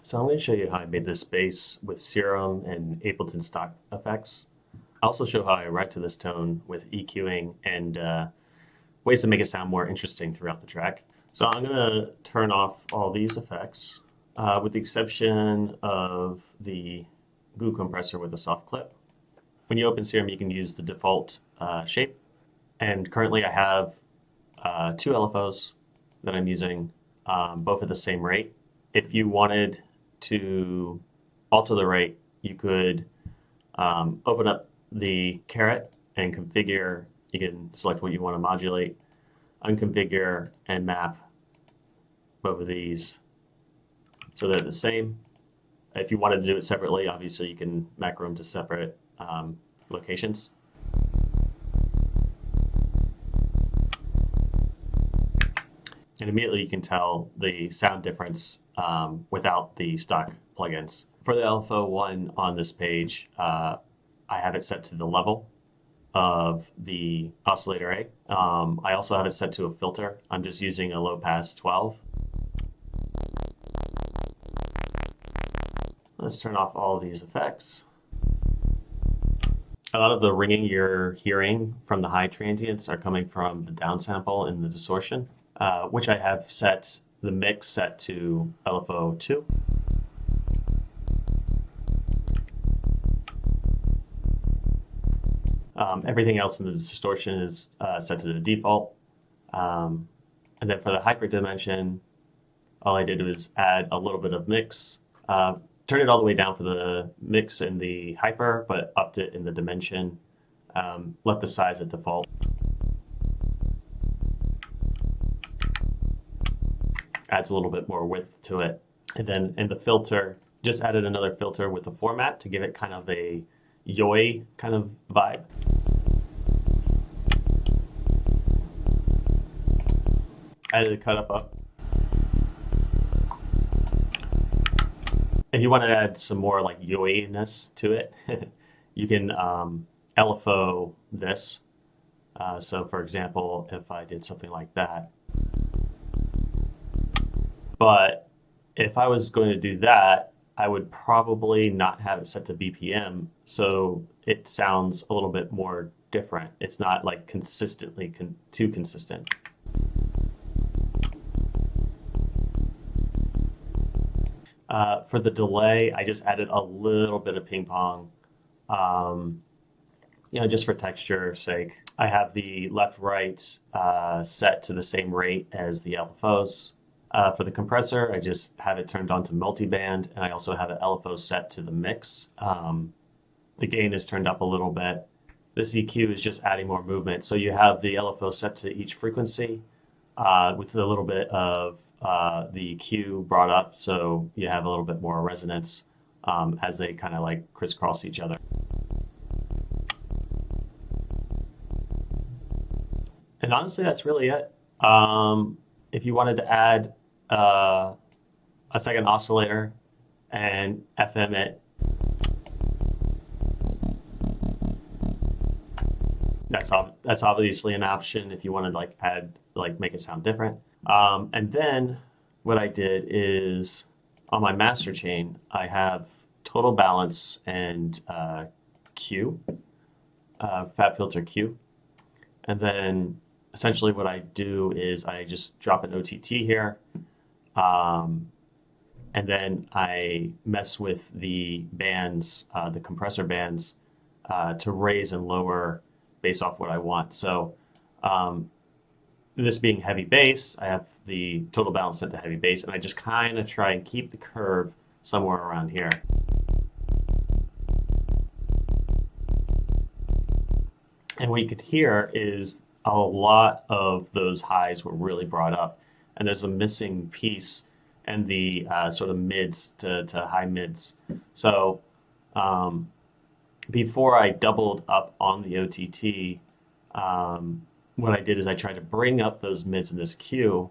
So I'm going to show you how I made this bass with Serum and Ableton stock effects. I'll also show how I write to this tone with EQing and ways to make it sound more interesting throughout the track. So I'm going to turn off all these effects with the exception of the glue compressor with a soft clip. When you open Serum, you can use the default shape. And currently I have two LFOs that I'm using, both at the same rate. If you wanted to alter the rate, you could open up the caret and configure. You can select what you want to modulate, unconfigure, and map both of these so they're the same. If you wanted to do it separately, obviously you can macro them to separate locations. And immediately you can tell the sound difference without the stock plugins. For the LFO1 on this page, I have it set to the level of the oscillator A. I also have it set to a filter. I'm just using a low pass 12. Let's turn off all of these effects. A lot of the ringing you're hearing from the high transients are coming from the downsample and the distortion, which I have set the mix set to LFO2. Everything else in the distortion is set to the default. And then for the hyper dimension, all I did was add a little bit of mix, turn it all the way down for the mix and the hyper, but upped it in the dimension, left the size at default. Adds a little bit more width to it. And then in the filter, just added another filter with a format to give it kind of a yoy kind of vibe. Added a cut up. If you want to add some more like yoiness to it, you can LFO this. So for example, if I did something like that. But if I was going to do that, I would probably not have it set to BPM, so it sounds a little bit more different. It's not like consistently too consistent. For the delay, I just added a little bit of ping pong, just for texture's sake. I have the left-right set to the same rate as the LFOs. For the compressor, I just have it turned on to multiband, and I also have an LFO set to the mix. The gain is turned up a little bit. This EQ is just adding more movement. So you have the LFO set to each frequency with a little bit of the EQ brought up, so you have a little bit more resonance as they kind of like crisscross each other. And honestly, that's really it. If you wanted to add a second oscillator and FM it, that's obviously an option if you want to make it sound different. And then what I did is on my master chain, I have total balance and Q, fat filter Q. And then essentially what I do is I just drop an OTT here. And then I mess with the bands, the compressor bands, to raise and lower based off what I want. So this being heavy bass, I have the total balance set to heavy bass, and I just kind of try and keep the curve somewhere around here. And what you could hear is a lot of those highs were really brought up, and there's a missing piece in the sort of mids to high mids. So before I doubled up on the OTT, what I did is I tried to bring up those mids in this Q.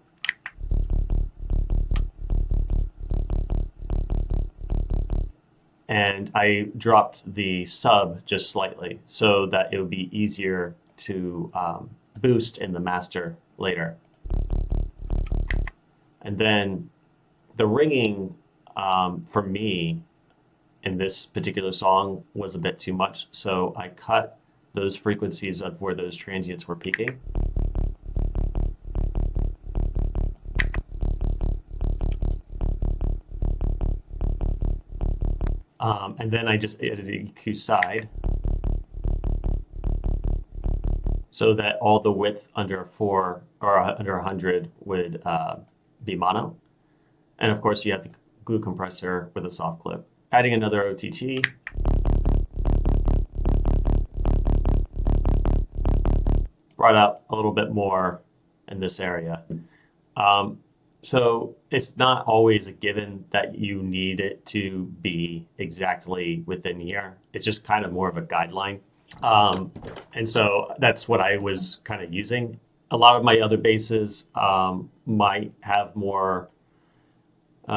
And I dropped the sub just slightly so that it would be easier to boost in the master later. And then the ringing for me, in this particular song was a bit too much. So I cut those frequencies of where those transients were peaking. And then I just added the EQ side so that all the width under 4 or under 100 would be mono. And of course, you have the glue compressor with a soft clip. Adding another OTT. Brought out a little bit more in this area. So it's not always a given that you need it to be exactly within here. It's just kind of more of a guideline. And so that's what I was kind of using. A lot of my other basses might have more, if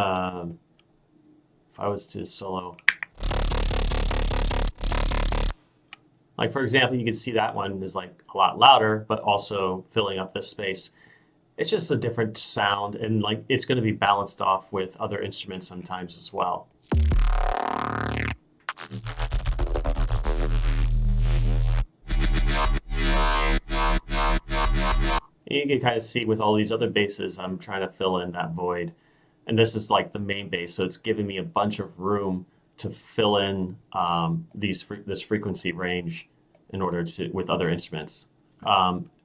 I was to solo, like for example, you can see that one is like a lot louder, but also filling up this space. It's just a different sound, and like it's going to be balanced off with other instruments sometimes as well. You can kind of see with all these other basses, I'm trying to fill in that void. And this is like the main bass, so it's giving me a bunch of room to fill in this frequency range in order to with other instruments.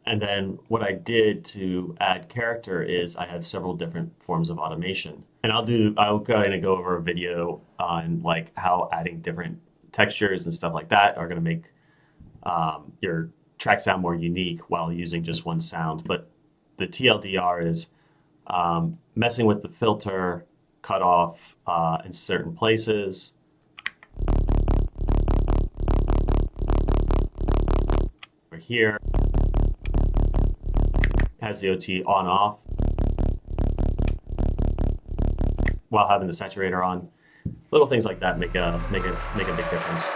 And then what I did to add character is I have several different forms of automation. And I'll kind of go over a video on like how adding different textures and stuff like that are going to make your track sound more unique while using just one sound. But the TLDR is messing with the filter cutoff in certain places. Over here has the OT on off while having the saturator on. Little things like that make a big difference.